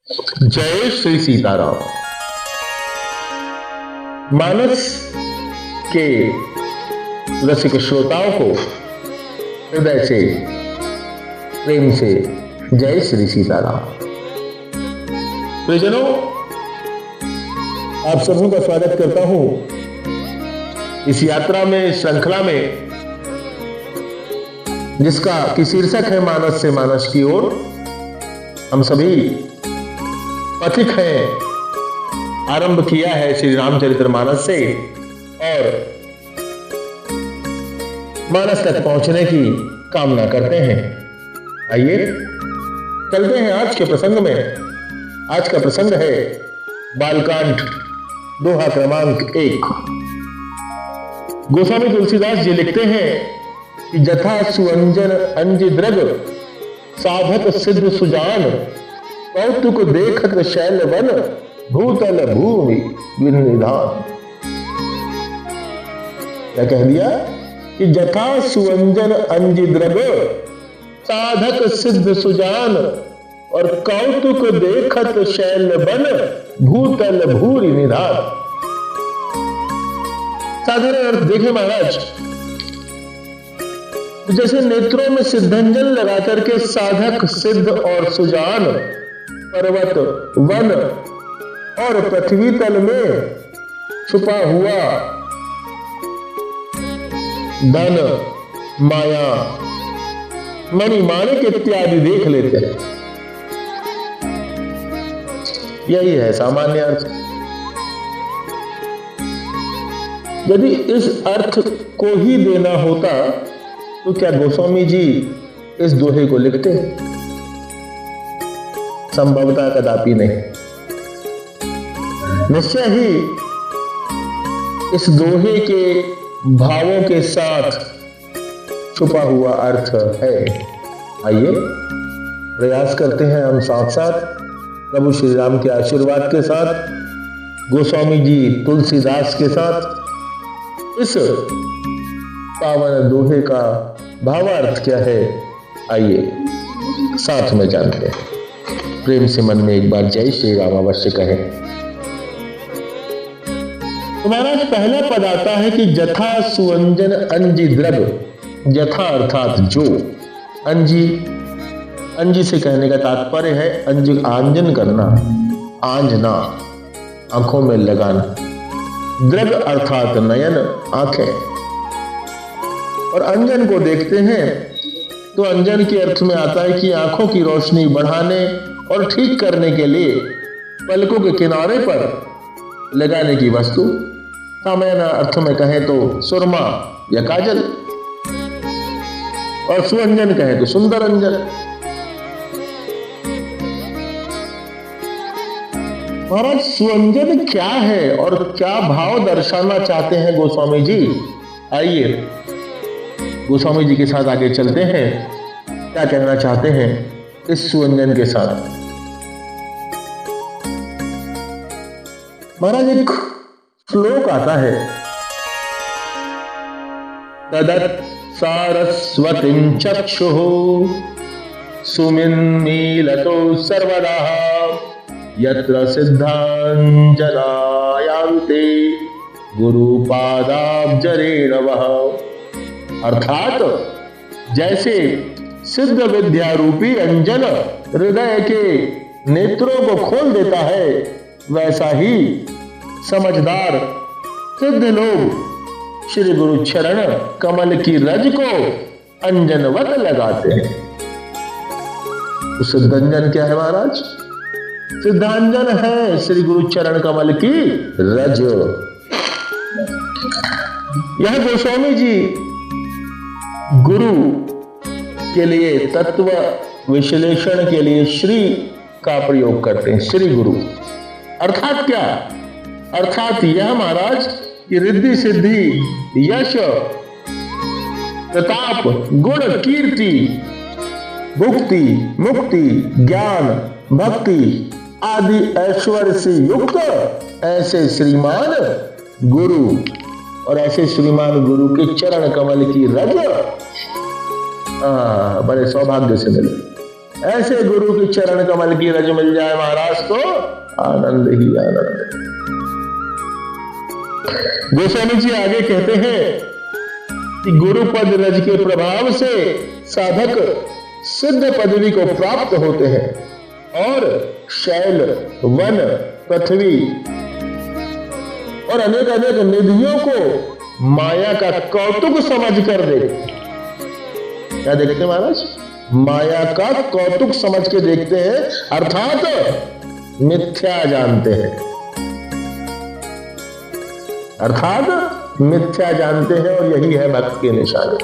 जय श्री सीताराम। मानस के रसिक श्रोताओं को हृदय से प्रेम से जय श्री सीताराम। प्रियजनों, आप सभी का स्वागत करता हूं इस यात्रा में, श्रृंखला में, जिसका की शीर्षक है मानस से मानस की ओर। हम सभी पथिक हैं, आरंभ किया है श्री रामचरितमानस से और मानस तक पहुंचने की कामना करते हैं। आइए चलते हैं आज के प्रसंग में। आज का प्रसंग है बालकांड दोहा क्रमांक 1। गोस्वामी तुलसीदास जी लिखते हैं कि जथा सुअंजन अंजिद्रग साधक सिद्ध सुजान कौतुक देखत शैल वन भूतल भूमि विनिधान। क्या कह दिया कि जथा सुअंजन अंजिद्रग साधक सिद्ध सुजान और कौतुक देखत शैल वन भूतल भूरि निधान। साधारण अर्थ देखे महाराज, जैसे नेत्रों में सिद्धंजन लगा करके साधक सिद्ध और सुजान पर्वत वन और पृथ्वी तल में छुपा हुआ धन माया मणि माणिक इत्यादि देख लेते हैं। यही है सामान्य अर्थ। यदि इस अर्थ को ही देना होता तो क्या गोस्वामी जी इस दोहे को लिखते? संभवतः कदापि नहीं। निश्चय ही इस दोहे के भावों के साथ छुपा हुआ अर्थ है। आइए प्रयास करते हैं हम साथ साथ प्रभु श्री राम के आशीर्वाद के साथ, गोस्वामी जी तुलसीदास के साथ इस पावन दोहे का भावार्थ क्या है, आइए साथ में जानते हैं। प्रेम से मन में एक बार जय श्री राम अवश्य कहें। तुम्हारा पहला पद आता है कि जथा सुअंजन अंजिद्रग। जथा अर्थात जो, अंजी अंजी से कहने का तात्पर्य है आंजन करना, आंजना, आंखों में लगाना। द्रग अर्थात नयन, आंखें। और अंजन को देखते हैं तो अंजन के अर्थ में आता है कि आंखों की रोशनी बढ़ाने और ठीक करने के लिए पलकों के किनारे पर लगाने की वस्तु। सामान्य अर्थ में कहें तो सुरमा या काजल, और सुअंजन कहें तो सुंदर अंजन। महाराज, सुअंजन क्या है और क्या भाव दर्शाना चाहते हैं गोस्वामी जी? आइए गोस्वामी जी के साथ आगे चलते हैं। क्या कहना चाहते हैं इस सुअंजन के साथ? महाराज, एक श्लोक आता है, तदत् सारस्वतीं चक्षुः सुमिन्मीलतो सर्वदा यत्र सिद्धांजना यान्ति गुरुपादाब्जरेण वः। अर्थात जैसे सिद्ध विद्या रूपी अंजन हृदय के नेत्रों को खोल देता है, वैसा ही समझदार सिद्ध लोग श्री गुरु चरण कमल की रज को अंजनवत लगाते हैं। तो सिद्धांजन क्या है महाराज? सिद्धांजन है श्री गुरु चरण कमल की रज। यह गोस्वामी जी गुरु के लिए, तत्व विश्लेषण के लिए श्री का प्रयोग करते हैं। श्री गुरु अर्थात क्या? अर्थात यह महाराज कि रिद्धि सिद्धि यश प्रताप गुण कीर्ति भुक्ति मुक्ति ज्ञान भक्ति आदि ऐश्वर्य से युक्त ऐसे श्रीमान गुरु, और ऐसे श्रीमान गुरु के चरण कमल की रज बड़े सौभाग्य से मिले। ऐसे गुरु के चरण कमल की रज मिल जाए महाराज तो आनंद ही आनंद। गोस्वामी जी आगे कहते हैं कि गुरु पद रज के प्रभाव से साधक सिद्ध पदवी को प्राप्त होते हैं और शैल, वन, पृथ्वी और अनेक अनेक निधियों को माया का कौतुक समझ कर देखते। क्या देखते हैं महाराज? माया का कौतुक समझ के देखते हैं, अर्थात मिथ्या जानते हैं, अर्थात मिथ्या जानते हैं। और यही है भक्त की निशानी।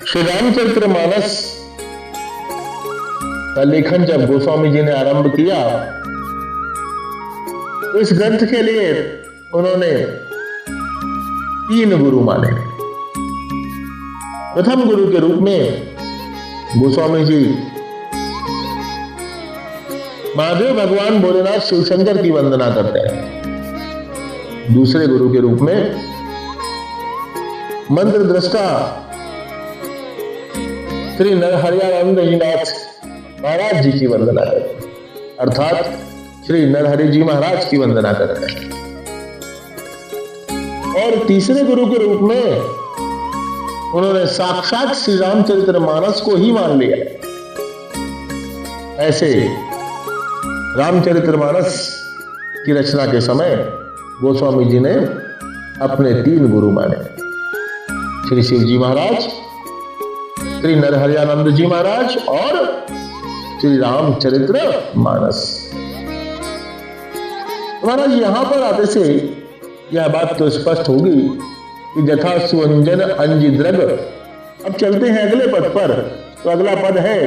श्री रामचरितमानस का लेखन जब गोस्वामी जी ने आरंभ किया तो इस ग्रंथ के लिए उन्होंने 3 गुरु माने। प्रथम गुरु के रूप में गोस्वामी जी महादेव भगवान भोलेनाथ शिवशंकर की वंदना करते हैं। दूसरे गुरु के रूप में मंत्र दृष्टा श्री नरहरियानंद जी नाथ महाराज जी की वंदना करते हैं, अर्थात श्री नरहरि जी महाराज की वंदना करते हैं। और तीसरे गुरु के रूप में उन्होंने साक्षात श्री रामचरितमानस को ही मान लिया। ऐसे रामचरितमानस की रचना के समय गोस्वामी जी ने अपने 3 गुरु माने, श्री शिव जी महाराज, श्री नरहरियानंद जी महाराज और श्री रामचरितमानस। महाराज यहां पर आते से यह बात तो स्पष्ट होगी कि जथा सुअंजन अंजि द्रग। अब चलते हैं अगले पद पर। तो अगला पद है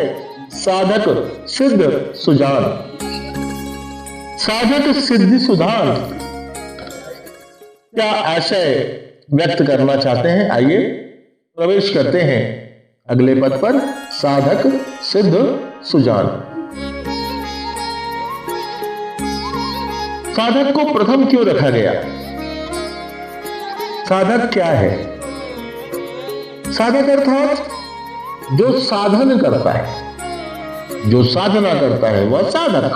साधक सिद्ध सुजान। साधक सिद्धि सुधान क्या आशय व्यक्त करना चाहते हैं? आइए प्रवेश करते हैं अगले पद पर। साधक सिद्ध सुजान। साधक को प्रथम क्यों रखा गया? साधक क्या है? साधक अर्थात जो साधन करता है, जो साधना करता है वह साधक।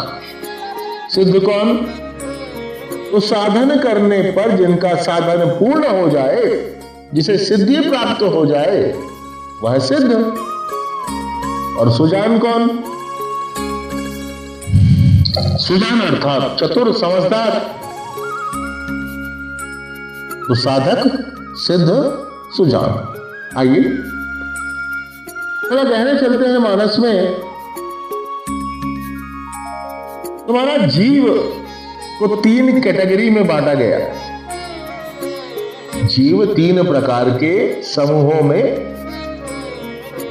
सिद्ध कौन? तो साधन करने पर जिनका साधन पूर्ण हो जाए, जिसे सिद्धि प्राप्त हो जाए, वह सिद्ध। और सुजान कौन? सुजान अर्थात चतुर, समझदार। तो साधक सिद्ध सुजान। आइए थोड़ा गहरे चलते हैं मानस में। तुम्हारा जीव को 3 कैटेगरी में बांटा गया। जीव 3 प्रकार के समूहों में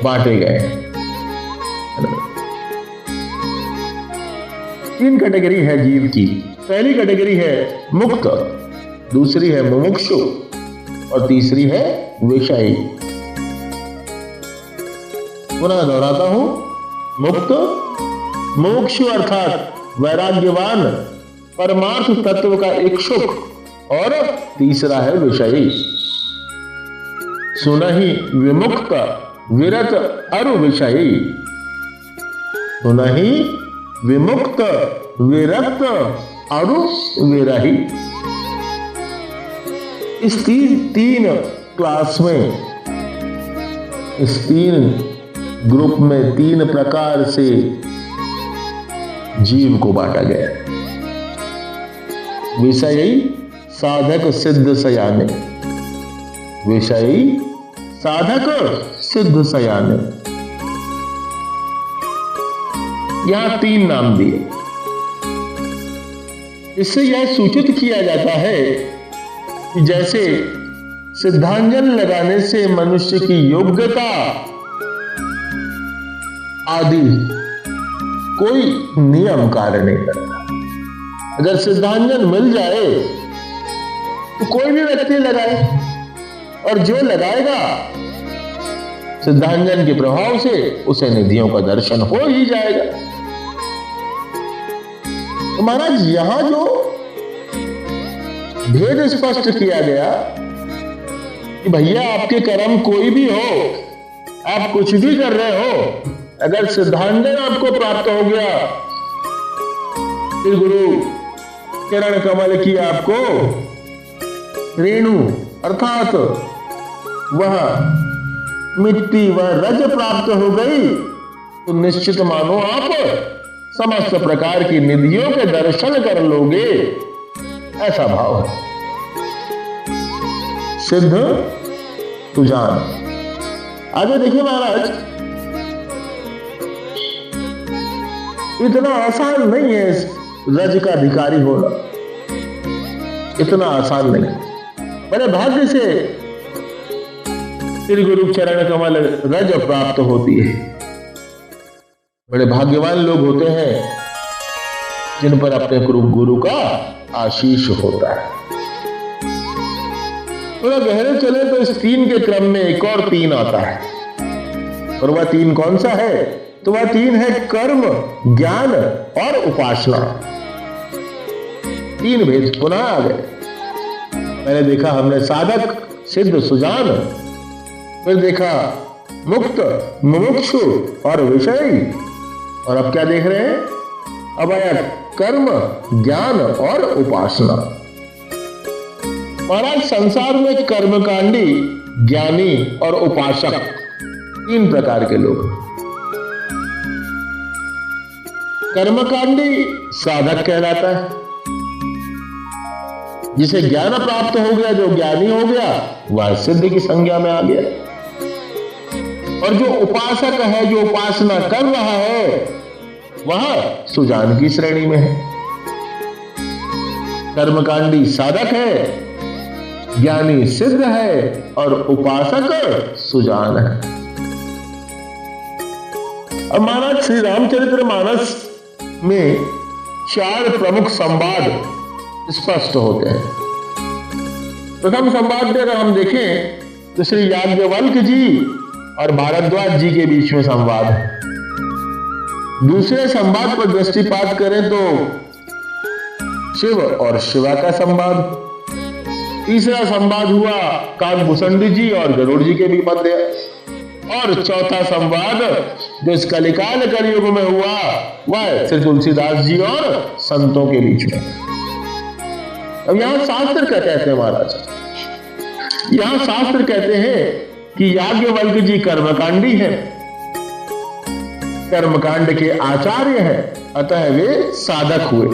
बांटे गए। 3 कैटेगरी है जीव की। पहली कैटेगरी है मुक्त, दूसरी है मुमुक्षु और तीसरी है विषयी। पुनः दोहराता हूं, मुक्त, मुमुक्षु अर्थात वैराग्यवान, परमार्थ तत्व का इच्छुक और तीसरा है विषयी। सुनहि विमुक्त विरत अरु विषयी। सुनहि विमुक्त विरत अरु विरही। इस 3 क्लास में, इस 3 ग्रुप में 3 प्रकार से जीव को बांटा गया। विषयी, साधक, सिद्ध, सयाने। विषयी, साधक, सिद्ध, सयाने। यहां 3 नाम दिए। इससे यह सूचित किया जाता है कि जैसे सिद्धांजन लगाने से मनुष्य की योग्यता आदि कोई नियम कार्य नहीं करता। अगर सिद्धांजन मिल जाए तो कोई भी व्यक्ति लगाए, और जो लगाएगा सिद्धांजन के प्रभाव से उसे निधियों का दर्शन हो ही जाएगा। तो महाराज यहां जो भेद स्पष्ट किया गया कि भैया आपके कर्म कोई भी हो, आप कुछ भी कर रहे हो, अगर सिद्धांजन आपको प्राप्त हो गया, फिर गुरु चरण कमल की आपको रेणु अर्थात वह मिट्टी व रज प्राप्त हो गई, तो निश्चित मानो आप समस्त प्रकार की निधियों के दर्शन कर लोगे, ऐसा भाव है। सिद्ध सुजान। आगे देखिए महाराज, इतना आसान नहीं है रज का अधिकारी होना, इतना आसान नहीं। बड़े भाग्य से श्री गुरु चरण कमल रज प्राप्त होती है। बड़े भाग्यवान लोग होते हैं जिन पर अपने गुरु का आशीष होता है। थोड़ा गहरे चले तो इस 3 के क्रम में एक और 3 आता है, और वह 3 कौन सा है? तो वह 3 है कर्म, ज्ञान और उपासना। 3 भेद पुनः आ गए। पहले देखा हमने साधक, सिद्ध, सुजान, फिर देखा मुक्त, मुमुक्षु और विषयी, और अब क्या देख रहे हैं? अब आया कर्म, ज्ञान और उपासना। महाराज संसार में कर्मकांडी, ज्ञानी और उपासक 3 प्रकार के लोग। कर्मकांडी साधक कहलाता है, जिसे ज्ञान प्राप्त हो गया, जो ज्ञानी हो गया वह सिद्ध की संज्ञा में आ गया। और जो उपासक है, जो उपासना कर रहा है, वह सुजान की श्रेणी में है। कर्मकांडी साधक है, ज्ञानी सिद्ध है और उपासक सुजान है। अब महाराज श्री रामचरितमानस में 4 प्रमुख संवाद स्पष्ट होते हैं। प्रथम संवाद में अगर हम देखें तो श्री याज्ञवल्क्य जी और भारद्वाज जी के बीच में संवाद है। दूसरे संवाद पर दृष्टिपात करें तो शिव और शिवा का संवाद। तीसरा संवाद हुआ काकभूषण जी और गरुड़ जी के भी मध्य। और चौथा संवाद जो इस कलिकाल कलयुग में हुआ वह श्री तुलसीदास जी और संतों के बीच में। अब यहां शास्त्र क्या कहते हैं महाराज? यहां शास्त्र कहते हैं कि याज्ञवल्क्य जी कर्मकांडी हैं, कर्मकांड के आचार्य हैं, अतः वे साधक हुए।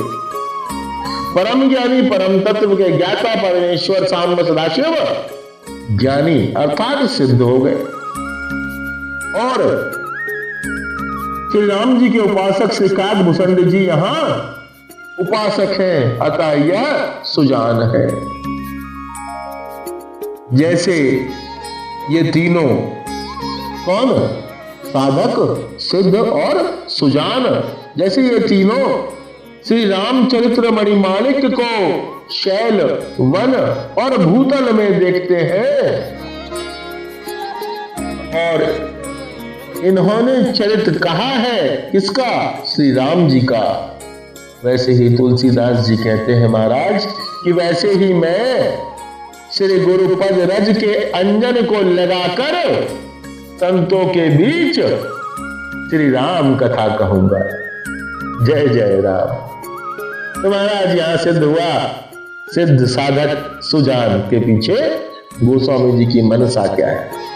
परम ज्ञानी, परम तत्व के ज्ञाता परमेश्वर सांब सदाशिव ज्ञानी अर्थात सिद्ध हो गए। और श्री राम जी के उपासक श्री काकभूषण जी यहां उपासक हैं, अतः यह सुजान है। जैसे ये तीनों कौन? साधक, सिद्ध और सुजान। जैसे ये तीनों श्री रामचरित्र मणिमाणिक को शैल, वन और भूतल में देखते हैं और इन्होंने चरित्र कहा है किसका? श्री राम जी का। वैसे ही तुलसीदास जी कहते हैं महाराज कि वैसे ही मैं श्री गुरुपद रज के अंजन को लगाकर संतों के बीच श्री राम कथा कहूंगा। जय जय राम। तो महाराज यहां सिद्ध हुआ, सिद्ध साधक सुजान के पीछे गोस्वामी जी की मनसा क्या है।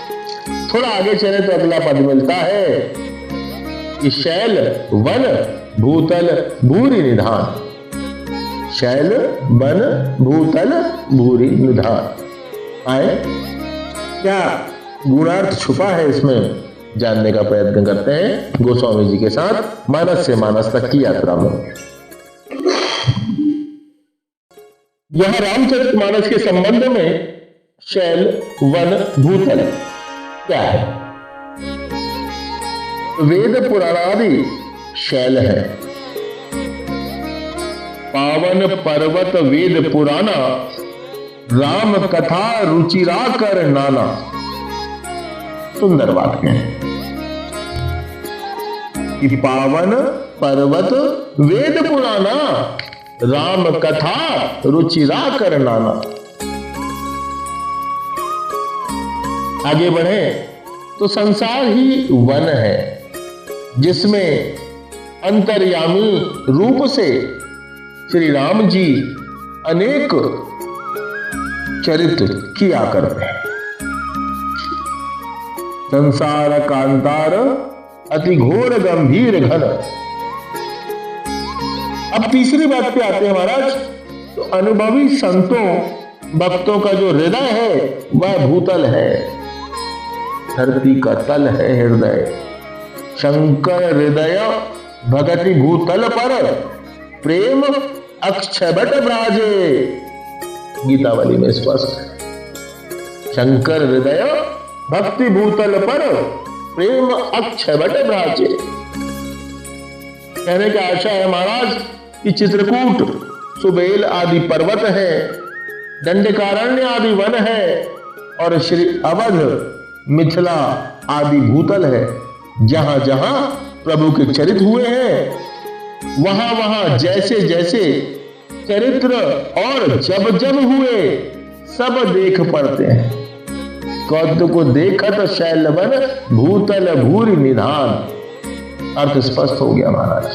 थोड़ा आगे चले तो अगला पद मिलता है कि शैल, वन, भूतल, भूरि निधान। शैल, वन, भूतल, भूरि निधान। आए क्या गुणार्थ छुपा है इसमें, जानने का प्रयत्न करते हैं गोस्वामी जी के साथ मानस से मानस तक की यात्रा में। यहां रामचरितमानस के संबंध में शैल, वन, भूतल क्या है? वेद पुराणादि शैल है। पावन पर्वत वेद पुराना, राम कथा रुचिरा कर नाना। सुंदर वाक्य है कि पावन पर्वत वेद पुराना, राम कथा रुचिरा कर नाना। आगे बढ़े तो संसार ही वन है जिसमें अंतर्यामी रूप से श्री राम जी अनेक चरित्र किया करते हैं। संसार कांतार अति घोर गंभीर घन। अब तीसरी बात पे आते हैं महाराज। तो अनुभवी संतों भक्तों का जो हृदय है वह भूतल है, धरती का तल है हृदय। शंकर हृदय भगति भूतल पर, प्रेम अक्षबट ब्राजे। गीतावली में स्पष्ट है। शंकर हृदय भक्ति भूतल पर, प्रेम अक्षबट ब्राजे। कहने का आशा है महाराज कि चित्रकूट, सुबेल आदि पर्वत है, दंडकारण्य आदि वन है और श्री अवध, मिथिला आदि भूतल है। जहां जहां प्रभु के चरित्र हुए हैं वहां वहां जैसे जैसे चरित्र और जब जब हुए सब देख पड़ते हैं। कौतुक को देखत शैलवन, भूतल भूरि निधान। अर्थ स्पष्ट हो गया महाराज।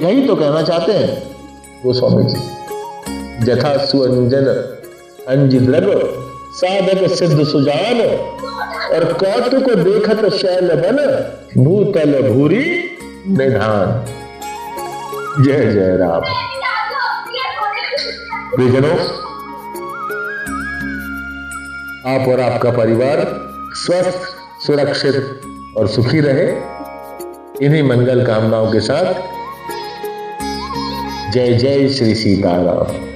यही तो कहना चाहते हैं गोस्वामी जी। जथा सुअंजन अंजिद्रग, साधक सिद्ध सुजान, और कौतुक को देखत शैलवन, भूतल भूरि निधान। जय जय राम। प्रियजनों, आप और आपका परिवार स्वस्थ, सुरक्षित और सुखी रहे, इन्हीं मंगल कामनाओं के साथ जय जय श्री सीताराम।